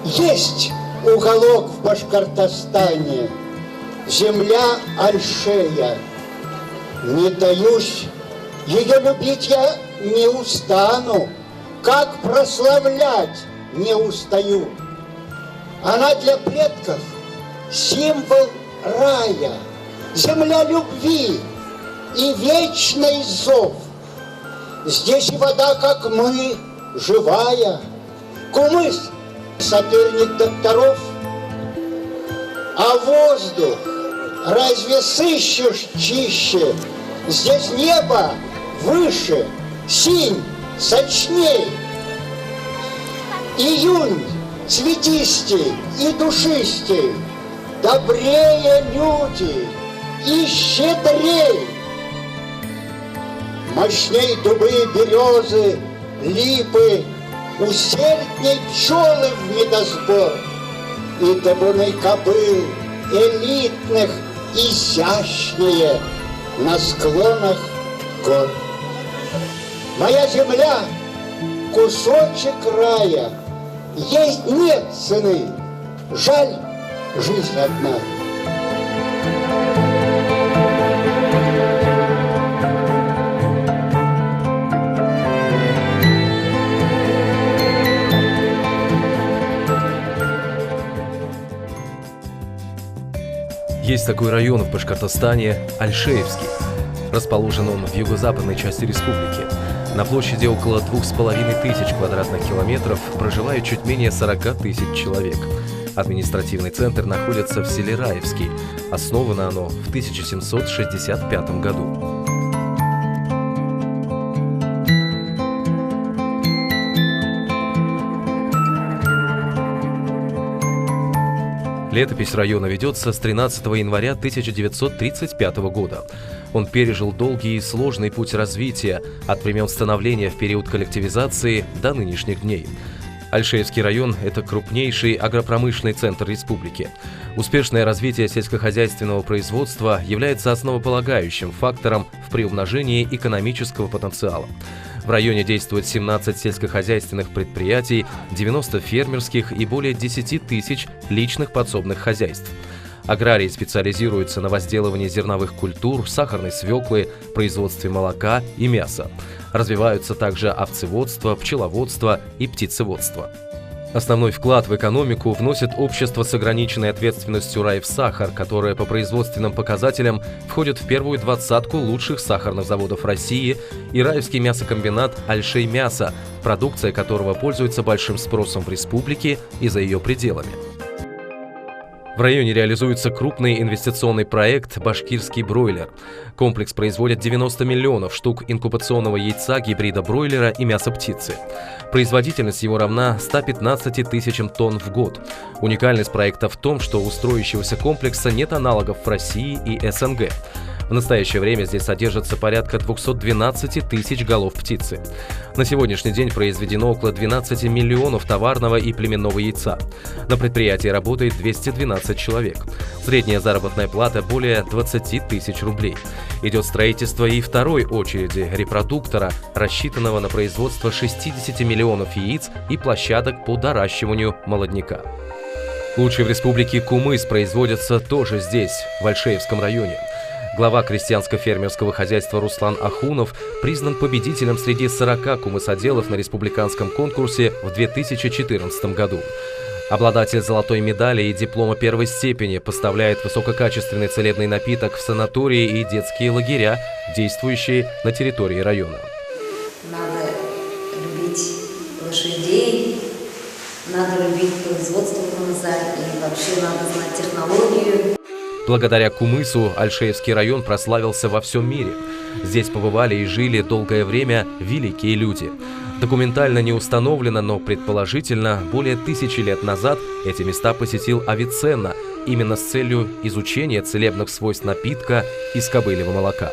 Есть уголок в Башкортостане, земля Альшея. Не даюсь, ее любить я не устану, как прославлять не устаю. Она для предков символ рая, земля любви и вечный зов. Здесь и вода, как мы, живая. Кумыс — соперник докторов. А воздух разве сыщешь чище? Здесь небо выше, синь сочней. Июнь цветистей и душистей, добрее люди и щедрей. Мощней дубы, березы, липы, усердней пчелы в медосбор. И табуны кобыл элитных изящнее на склонах гор. Моя земля — кусочек рая, есть нет цены, жаль, жизнь одна. Есть такой район в Башкортостане – Альшеевский. Расположен он в юго-западной части республики. На площади около 2500 квадратных километров проживает чуть менее 40 тысяч человек. Административный центр находится в селе Раевский. Основано оно в 1765 году. Летопись района ведется с 13 января 1935 года. Он пережил долгий и сложный путь развития от времен становления в период коллективизации до нынешних дней. Альшеевский район – это крупнейший агропромышленный центр республики. Успешное развитие сельскохозяйственного производства является основополагающим фактором в приумножении экономического потенциала. В районе действует 17 сельскохозяйственных предприятий, 90 фермерских и более 10 тысяч личных подсобных хозяйств. Аграрии специализируются на возделывании зерновых культур, сахарной свеклы, производстве молока и мяса. Развиваются также овцеводство, пчеловодство и птицеводство. Основной вклад в экономику вносит общество с ограниченной ответственностью «Раевсахар», которое по производственным показателям входит в первую двадцатку лучших сахарных заводов России, и Раевский мясокомбинат «Альшей-мясо», продукция которого пользуется большим спросом в республике и за ее пределами. В районе реализуется крупный инвестиционный проект «Башкирский бройлер». Комплекс производит 90 миллионов штук инкубационного яйца, гибрида бройлера и мяса птицы. Производительность его равна 115 тысячам тонн в год. Уникальность проекта в том, что у строящегося комплекса нет аналогов в России и СНГ. В настоящее время здесь содержится порядка 212 тысяч голов птицы. На сегодняшний день произведено около 12 миллионов товарного и племенного яйца. На предприятии работает 212 человек. Средняя заработная плата более 20 тысяч рублей. Идет строительство и второй очереди репродуктора, рассчитанного на производство 60 миллионов яиц и площадок по доращиванию молодняка. Лучший в республике кумыс производится тоже здесь, в Альшеевском районе. Глава крестьянско-фермерского хозяйства Руслан Ахунов признан победителем среди 40 кумысоделов на республиканском конкурсе в 2014 году. Обладатель золотой медали и диплома первой степени поставляет высококачественный целебный напиток в санатории и детские лагеря, действующие на территории района. Надо любить лошадей, надо любить производство кумыса и вообще надо знать технологию. Благодаря кумысу Альшеевский район прославился во всем мире. Здесь побывали и жили долгое время великие люди. Документально не установлено, но предположительно, более 1000 лет назад эти места посетил Авиценна именно с целью изучения целебных свойств напитка из кобыльего молока.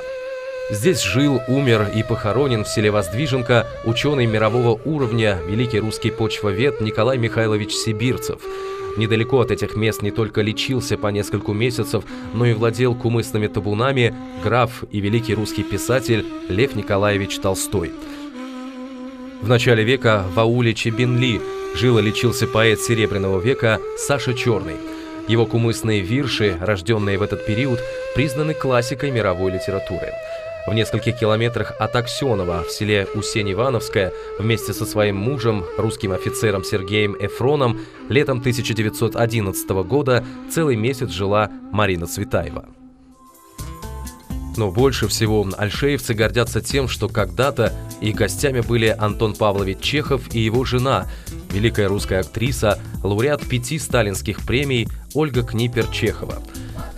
Здесь жил, умер и похоронен в селе Воздвиженка ученый мирового уровня, великий русский почвовед Николай Михайлович Сибирцев. Недалеко от этих мест не только лечился по нескольку месяцев, но и владел кумысными табунами граф и великий русский писатель Лев Николаевич Толстой. В начале века в ауле Чебенли жил и лечился поэт Серебряного века Саша Черный. Его кумысные вирши, рожденные в этот период, признаны классикой мировой литературы. В нескольких километрах от Аксенова в селе Усень-Ивановское вместе со своим мужем, русским офицером Сергеем Эфроном, летом 1911 года целый месяц жила Марина Цветаева. Но больше всего альшеевцы гордятся тем, что когда-то их гостями были Антон Павлович Чехов и его жена, великая русская актриса, лауреат 5 сталинских премий Ольга Книпер-Чехова.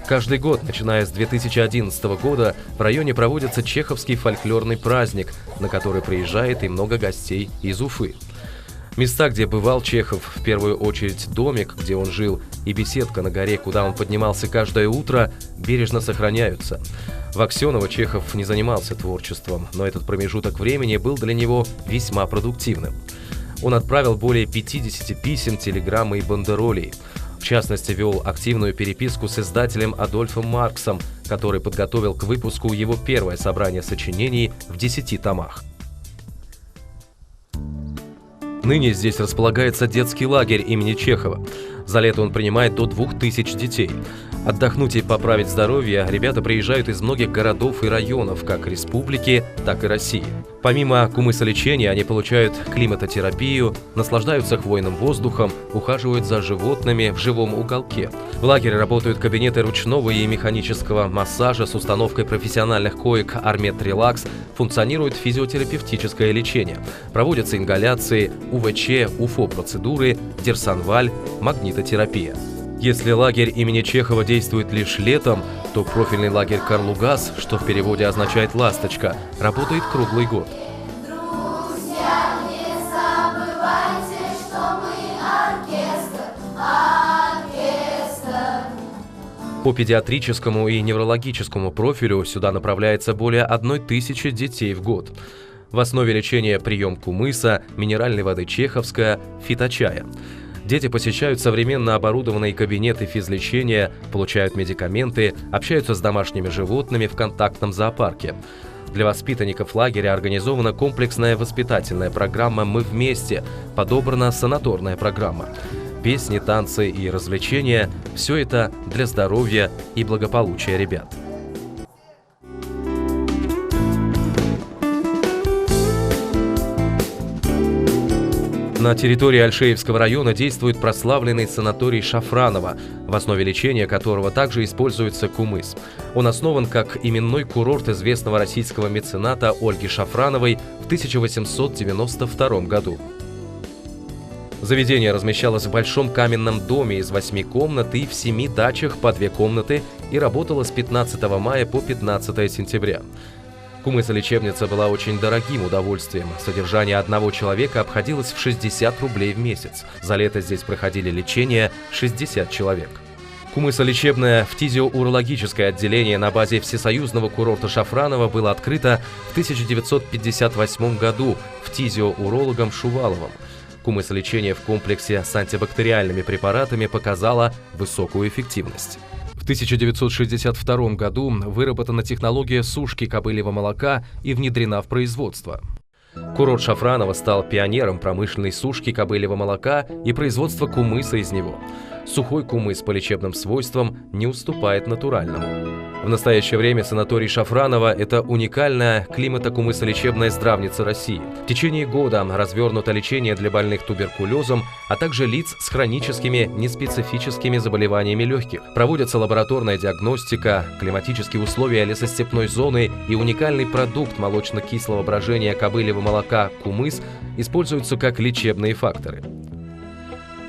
Каждый год, начиная с 2011 года, в районе проводится чеховский фольклорный праздник, на который приезжает и много гостей из Уфы. Места, где бывал Чехов, в первую очередь домик, где он жил, и беседка на горе, куда он поднимался каждое утро, бережно сохраняются. В Аксеново Чехов не занимался творчеством, но этот промежуток времени был для него весьма продуктивным. Он отправил более 50 писем, телеграмм и бандеролей. В частности, вел активную переписку с издателем Адольфом Марксом, который подготовил к выпуску его первое собрание сочинений в 10 томах. Ныне здесь располагается детский лагерь имени Чехова. За лето он принимает до 2000 детей. Отдохнуть и поправить здоровье ребята приезжают из многих городов и районов, как республики, так и России. Помимо кумысолечения они получают климатотерапию, наслаждаются хвойным воздухом, ухаживают за животными в живом уголке. В лагере работают кабинеты ручного и механического массажа с установкой профессиональных коек Армет Релакс, функционирует физиотерапевтическое лечение, проводятся ингаляции, УВЧ, УФО-процедуры, Дерсонваль, магнитотерапия. Если лагерь имени Чехова действует лишь летом, то профильный лагерь Карлугас, что в переводе означает «ласточка», работает круглый год. Друзья, не забывайте, что мы оркестр. По педиатрическому и неврологическому профилю сюда направляется более 1000 детей в год. В основе лечения прием кумыса, минеральной воды чеховская, фиточая. Дети посещают современно оборудованные кабинеты физлечения, получают медикаменты, общаются с домашними животными в контактном зоопарке. Для воспитанников лагеря организована комплексная воспитательная программа «Мы вместе», подобрана санаторная программа. Песни, танцы и развлечения – все это для здоровья и благополучия ребят. На территории Альшеевского района действует прославленный санаторий Шафраново, в основе лечения которого также используется кумыс. Он основан как именной курорт известного российского мецената Ольги Шафрановой в 1892 году. Заведение размещалось в большом каменном доме из 8 комнат и в 7 дачах по 2 комнаты и работало с 15 мая по 15 сентября. Кумысолечебница была очень дорогим удовольствием. Содержание одного человека обходилось в 60 рублей в месяц. За лето здесь проходили лечение 60 человек. Кумысолечебное фтизиоурологическое отделение на базе всесоюзного курорта Шафраново было открыто в 1958 году фтизиоурологом Шуваловым. Кумысолечение в комплексе с антибактериальными препаратами показало высокую эффективность. В 1962 году выработана технология сушки кобыльего молока и внедрена в производство. Курорт Шафраново стал пионером промышленной сушки кобыльего молока и производства кумыса из него. Сухой кумыс по лечебным свойствам не уступает натуральному. В настоящее время санаторий Шафраново – это уникальная климато-кумысолечебная здравница России. В течение года развернуто лечение для больных туберкулезом, а также лиц с хроническими неспецифическими заболеваниями легких. Проводится лабораторная диагностика, климатические условия лесостепной зоны и уникальный продукт молочно-кислого брожения кобыльего молока кумыс используются как лечебные факторы.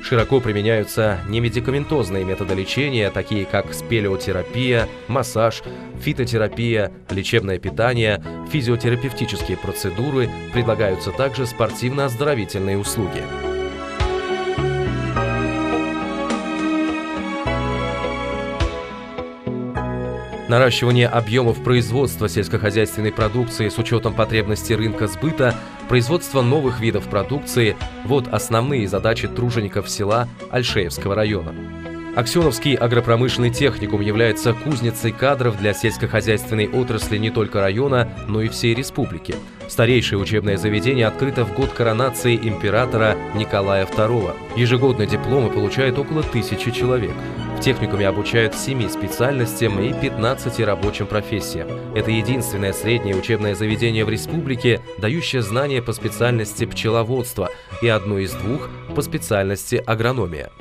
Широко применяются немедикаментозные методы лечения, такие как спелеотерапия, массаж, фитотерапия, лечебное питание, физиотерапевтические процедуры, предлагаются также спортивно-оздоровительные услуги. Наращивание объемов производства сельскохозяйственной продукции с учетом потребностей рынка сбыта, производство новых видов продукции – вот основные задачи тружеников села Альшеевского района. Аксеновский агропромышленный техникум является кузницей кадров для сельскохозяйственной отрасли не только района, но и всей республики. Старейшее учебное заведение открыто в год коронации императора Николая II. Ежегодно дипломы получают около 1000 человек. В техникуме обучают 7 специальностям и 15 рабочим профессиям. Это единственное среднее учебное заведение в республике, дающее знания по специальности пчеловодства, и одно из 2 по специальности агрономия.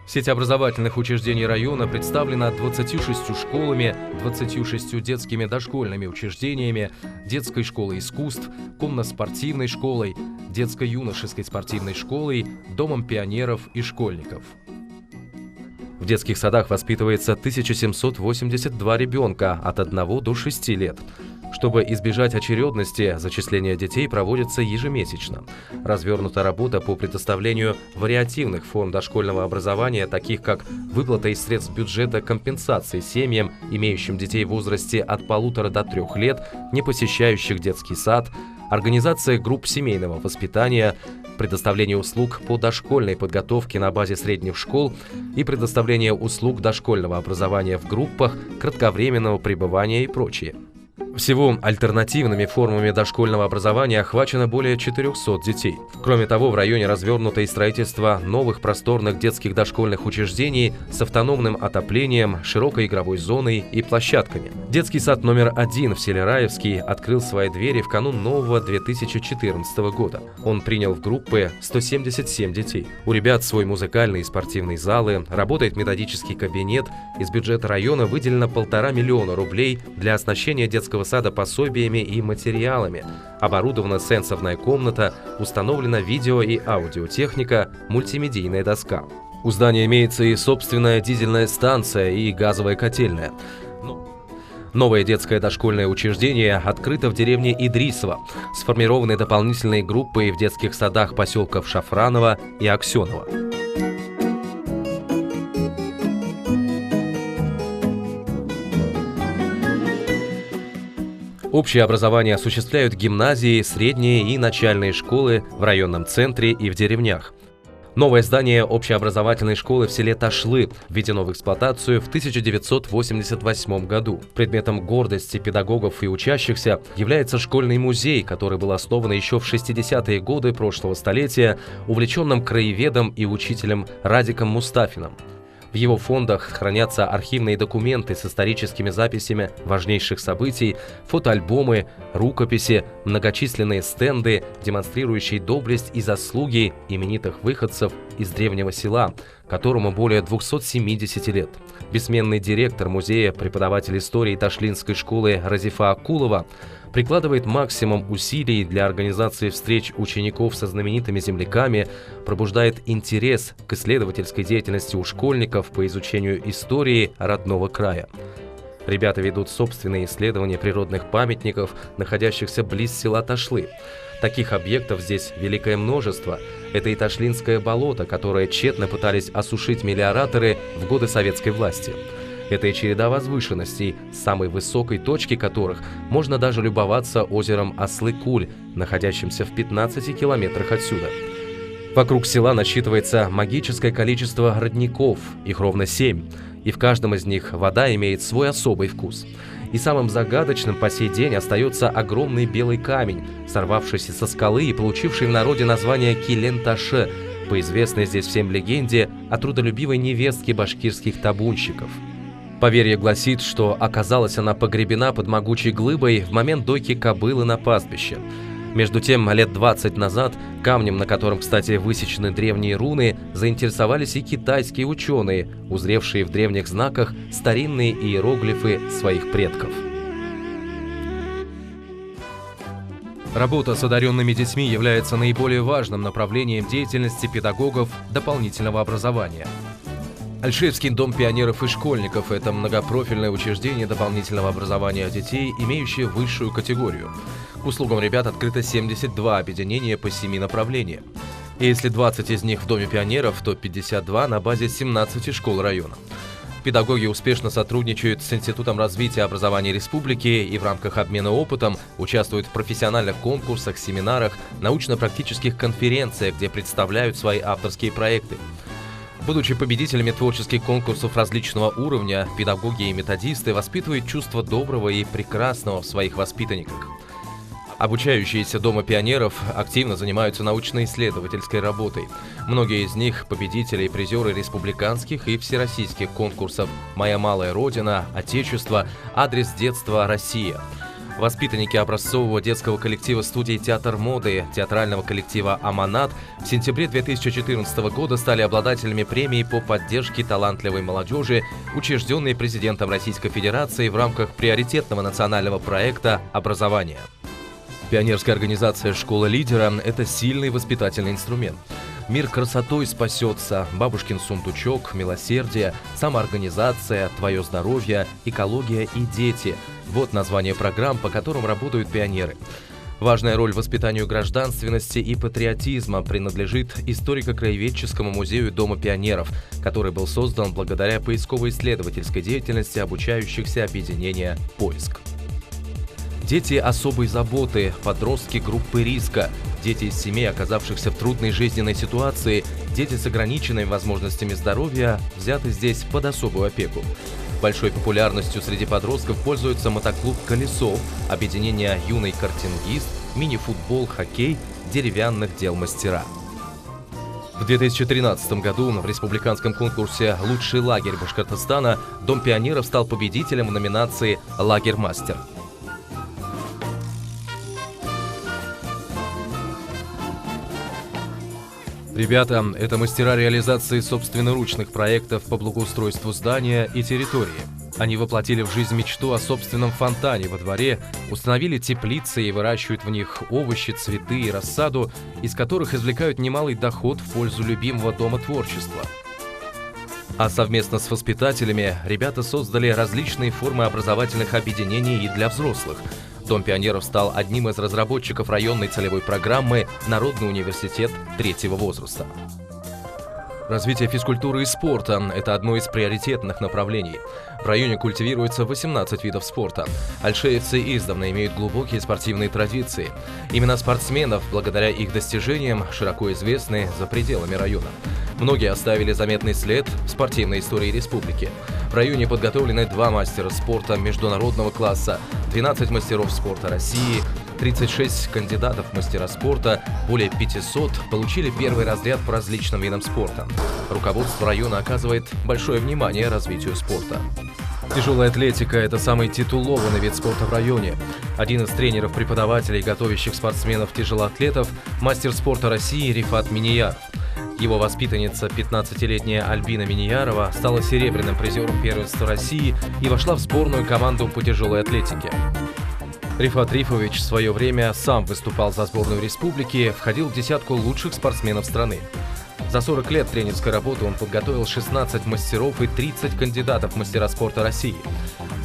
Сеть образовательных учреждений района представлена 26 школами, 26 детскими дошкольными учреждениями, детской школой искусств, конно-спортивной школой, детско-юношеской спортивной школой, домом пионеров и школьников. В детских садах воспитывается 1782 ребенка от 1 до 6 лет. Чтобы избежать очередности, зачисление детей проводится ежемесячно. Развернута работа по предоставлению вариативных форм дошкольного образования, таких как выплата из средств бюджета компенсации семьям, имеющим детей в возрасте от 1,5 до 3 лет, не посещающих детский сад, организация групп семейного воспитания, предоставление услуг по дошкольной подготовке на базе средних школ и предоставление услуг дошкольного образования в группах, кратковременного пребывания и прочее. Всего альтернативными формами дошкольного образования охвачено более 400 детей. Кроме того, в районе развернуто и строительство новых просторных детских дошкольных учреждений с автономным отоплением, широкой игровой зоной и площадками. Детский сад номер 1 в селе Раевский открыл свои двери в канун нового 2014 года. Он принял в группы 177 детей. У ребят свой музыкальный и спортивный залы, работает методический кабинет, из бюджета района выделено 1,5 миллиона рублей для оснащения детского сада пособиями и материалами. Оборудована сенсорная комната, установлена видео- и аудиотехника, мультимедийная доска. У здания имеется и собственная дизельная станция и газовая котельная. Новое детское дошкольное учреждение открыто в деревне Идрисово. Сформированы дополнительные группы в детских садах поселков Шафраново и Аксенова. Общее образование осуществляют гимназии, средние и начальные школы в районном центре и в деревнях. Новое здание общеобразовательной школы в селе Ташлы введено в эксплуатацию в 1988 году. Предметом гордости педагогов и учащихся является школьный музей, который был основан еще в 60-е годы прошлого столетия увлеченным краеведом и учителем Радиком Мустафиным. В его фондах хранятся архивные документы с историческими записями важнейших событий, фотоальбомы, рукописи, многочисленные стенды, демонстрирующие доблесть и заслуги именитых выходцев из древнего села, которому более 270 лет. Бессменный директор музея, преподаватель истории Ташлинской школы Разифа Акулова прикладывает максимум усилий для организации встреч учеников со знаменитыми земляками, пробуждает интерес к исследовательской деятельности у школьников по изучению истории родного края. Ребята ведут собственные исследования природных памятников, находящихся близ села Ташлы. Таких объектов здесь великое множество. Это и Ташлинское болото, которое тщетно пытались осушить мелиораторы в годы советской власти. Это и череда возвышенностей, с самой высокой точки которых можно даже любоваться озером Аслы-Куль, находящимся в 15 километрах отсюда. Вокруг села насчитывается магическое количество родников, их ровно 7, и в каждом из них вода имеет свой особый вкус. И самым загадочным по сей день остается огромный белый камень, сорвавшийся со скалы и получивший в народе название Килен-Таше, по известной здесь всем легенде о трудолюбивой невестке башкирских табунщиков. Поверье гласит, что оказалась она погребена под могучей глыбой в момент дойки кобылы на пастбище. Между тем, лет 20 назад камнем, на котором, кстати, высечены древние руны, заинтересовались и китайские ученые, узревшие в древних знаках старинные иероглифы своих предков. Работа с одаренными детьми является наиболее важным направлением деятельности педагогов дополнительного образования. Альшевский дом пионеров и школьников – это многопрофильное учреждение дополнительного образования детей, имеющее высшую категорию. К услугам ребят открыто 72 объединения по 7 направлениям. И если 20 из них в Доме пионеров, то 52 на базе 17 школ района. Педагоги успешно сотрудничают с Институтом развития образования республики и в рамках обмена опытом участвуют в профессиональных конкурсах, семинарах, научно-практических конференциях, где представляют свои авторские проекты. Будучи победителями творческих конкурсов различного уровня, педагоги и методисты воспитывают чувство доброго и прекрасного в своих воспитанниках. Обучающиеся Дома пионеров активно занимаются научно-исследовательской работой. Многие из них – победители и призеры республиканских и всероссийских конкурсов «Моя малая родина», «Отечество», «Адрес детства. Россия». Воспитанники образцового детского коллектива студии «Театр моды», театрального коллектива «Аманат» в сентябре 2014 года стали обладателями премии по поддержке талантливой молодежи, учрежденной президентом Российской Федерации в рамках приоритетного национального проекта «Образование». Пионерская организация «Школа лидера» – это сильный воспитательный инструмент. Мир красотой спасется, бабушкин сундучок, милосердие, самоорганизация, твое здоровье, экология и дети – вот название программ, по которым работают пионеры. Важная роль воспитанию гражданственности и патриотизма принадлежит историко-краеведческому музею Дома пионеров, который был создан благодаря поисково-исследовательской деятельности обучающихся объединения «Поиск». Дети особой заботы, подростки группы риска, дети из семей, оказавшихся в трудной жизненной ситуации, дети с ограниченными возможностями здоровья взяты здесь под особую опеку. Большой популярностью среди подростков пользуется мотоклуб «Колесо», объединение «Юный картингист», мини-футбол, хоккей, деревянных дел мастера. В 2013 году в республиканском конкурсе «Лучший лагерь Башкортостана» Дом пионеров стал победителем в номинации «Лагерь-мастер». Ребята – это мастера реализации собственноручных проектов по благоустройству здания и территории. Они воплотили в жизнь мечту о собственном фонтане во дворе, установили теплицы и выращивают в них овощи, цветы и рассаду, из которых извлекают немалый доход в пользу любимого дома творчества. А совместно с воспитателями ребята создали различные формы образовательных объединений и для взрослых. Дом пионеров стал одним из разработчиков районной целевой программы «Народный университет третьего возраста». Развитие физкультуры и спорта – это одно из приоритетных направлений. В районе культивируется 18 видов спорта. Альшеевцы издавна имеют глубокие спортивные традиции. Имена спортсменов, благодаря их достижениям, широко известны за пределами района. Многие оставили заметный след в спортивной истории республики. В районе подготовлены 2 мастера спорта международного класса, 12 мастеров спорта России, 36 кандидатов в мастера спорта, более 500 получили первый разряд по различным видам спорта. Руководство района оказывает большое внимание развитию спорта. Тяжелая атлетика – это самый титулованный вид спорта в районе. Один из тренеров-преподавателей, готовящих спортсменов-тяжелоатлетов, мастер спорта России Рифат Минияров. Его воспитанница, 15-летняя Альбина Миниярова, стала серебряным призером первенства России и вошла в сборную команду по тяжелой атлетике. Рифат Рифович в свое время сам выступал за сборную республики, входил в десятку лучших спортсменов страны. За 40 лет тренерской работы он подготовил 16 мастеров и 30 кандидатов в мастера спорта России.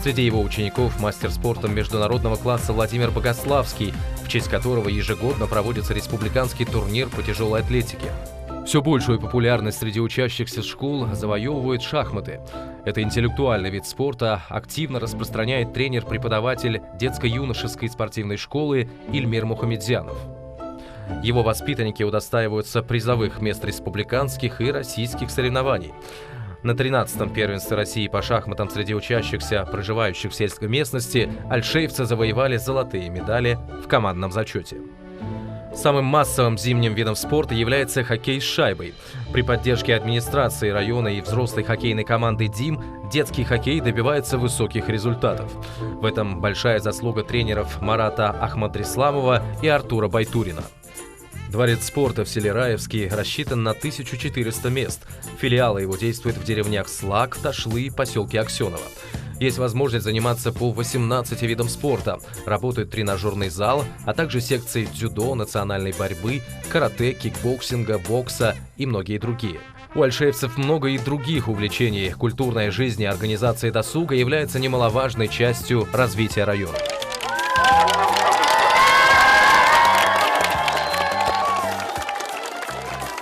Среди его учеников мастер спорта международного класса Владимир Богославский, в честь которого ежегодно проводится республиканский турнир по тяжелой атлетике. Все большую популярность среди учащихся школ завоевывают шахматы. Это интеллектуальный вид спорта активно распространяет тренер-преподаватель детско-юношеской спортивной школы Ильмир Мухамедзянов. Его воспитанники удостаиваются призовых мест республиканских и российских соревнований. На 13-м первенстве России по шахматам среди учащихся, проживающих в сельской местности, альшеевцы завоевали золотые медали в командном зачете. Самым массовым зимним видом спорта является хоккей с шайбой. При поддержке администрации района и взрослой хоккейной команды «ДИМ» детский хоккей добивается высоких результатов. В этом большая заслуга тренеров Марата Ахмадрисламова и Артура Байтурина. Дворец спорта в селе Раевский рассчитан на 1400 мест. Филиалы его действуют в деревнях Слак, Ташлы и поселке Аксеново. Есть возможность заниматься по 18 видам спорта. Работает тренажерный зал, а также секции дзюдо, национальной борьбы, карате, кикбоксинга, бокса и многие другие. У альшеевцев много и других увлечений. Культурная жизнь и организация досуга является немаловажной частью развития района.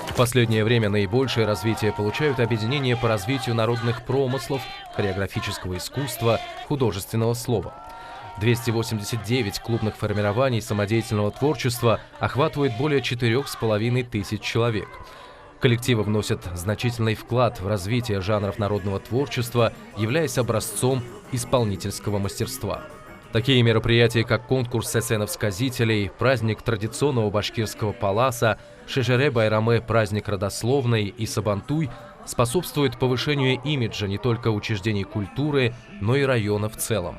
В последнее время наибольшее развитие получают объединения по развитию народных промыслов, хореографического искусства, художественного слова. 289 клубных формирований самодеятельного творчества охватывают более 4500 человек. Коллективы вносят значительный вклад в развитие жанров народного творчества, являясь образцом исполнительского мастерства. Такие мероприятия, как конкурс эсенов-сказителей, праздник традиционного башкирского паласа, Шежере-Байраме, праздник родословной и Сабантуй, способствуют повышению имиджа не только учреждений культуры, но и района в целом.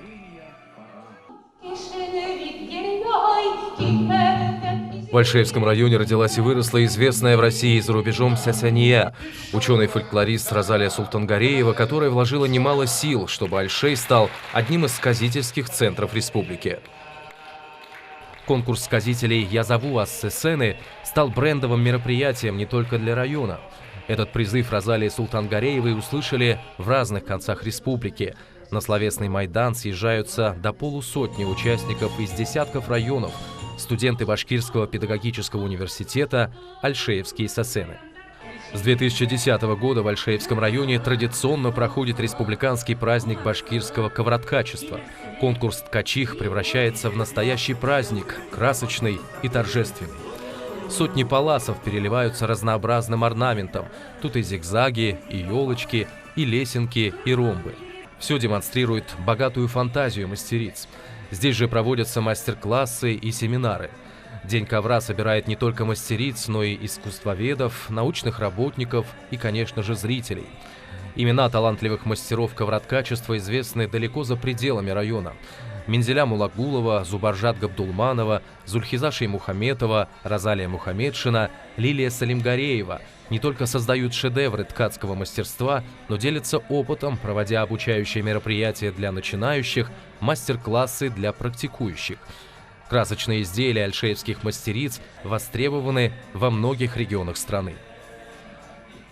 В Альшеевском районе родилась и выросла известная в России и за рубежом Сясания, ученый-фольклорист Розалия Султангареева, которая вложила немало сил, чтобы Альшей стал одним из сказительских центров республики. Конкурс сказителей «Я зову вас с эсены» стал брендовым мероприятием не только для района. Этот призыв Розалии Султангареевой услышали в разных концах республики. На словесный Майдан съезжаются до полусотни участников из десятков районов, студенты Башкирского педагогического университета, альшеевские сасены. С 2010 года в Альшеевском районе традиционно проходит республиканский праздник башкирского ковроткачества. Конкурс ткачих превращается в настоящий праздник, красочный и торжественный. Сотни паласов переливаются разнообразным орнаментом. Тут и зигзаги, и елочки, и лесенки, и ромбы. Все демонстрирует богатую фантазию мастериц. Здесь же проводятся мастер-классы и семинары. День ковра собирает не только мастериц, но и искусствоведов, научных работников и, конечно же, зрителей. Имена талантливых мастеров ковроткачества известны далеко за пределами района. Мензеля Мулагулова, Зубаржат Габдулманова, Зульхиза Шеймухаметова, Розалия Мухамедшина, Лилия Салимгареева не только создают шедевры ткацкого мастерства, но делятся опытом, проводя обучающие мероприятия для начинающих, мастер-классы для практикующих. Красочные изделия альшеевских мастериц востребованы во многих регионах страны.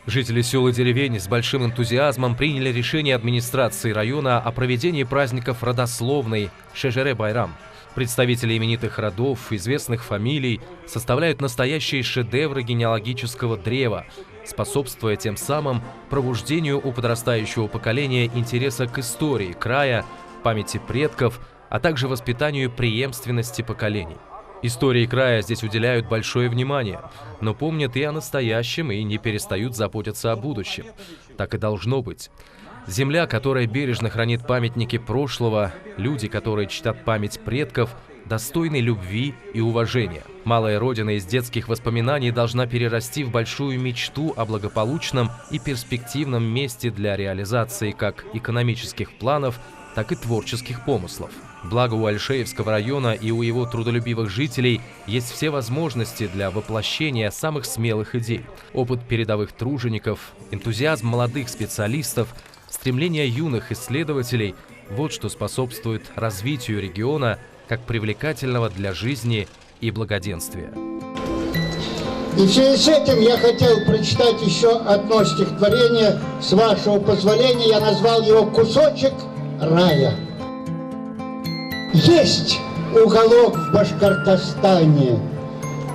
Жители сел и деревень с большим энтузиазмом приняли решение администрации района о проведении праздников родословной Шежере-Байрам. Представители именитых родов, известных фамилий составляют настоящие шедевры генеалогического древа, способствуя тем самым пробуждению у подрастающего поколения интереса к истории края, памяти предков, а также воспитанию преемственности поколений. Истории края здесь уделяют большое внимание, но помнят и о настоящем и не перестают заботиться о будущем. Так и должно быть. Земля, которая бережно хранит памятники прошлого, люди, которые чтят память предков, достойны любви и уважения. Малая родина из детских воспоминаний должна перерасти в большую мечту о благополучном и перспективном месте для реализации как экономических планов, так и творческих помыслов. Благо у Альшеевского района и у его трудолюбивых жителей есть все возможности для воплощения самых смелых идей. Опыт передовых тружеников, энтузиазм молодых специалистов, стремление юных исследователей – вот что способствует развитию региона как привлекательного для жизни и благоденствия. И в связи с этим я хотел прочитать еще одно стихотворение. С вашего позволения я назвал его «Кусочек рая». Есть уголок в Башкортостане,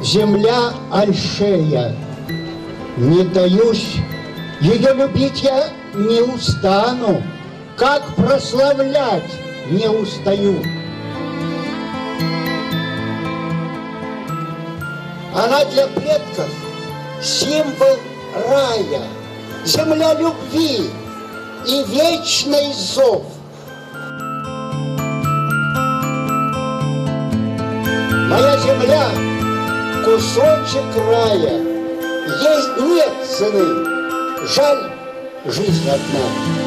земля Альшея. Не даюсь, ее любить я не устану, как прославлять не устаю. Она для предков символ рая, земля любви и вечный зов. Моя земля — кусочек рая, есть нет цены, жаль, жизнь одна.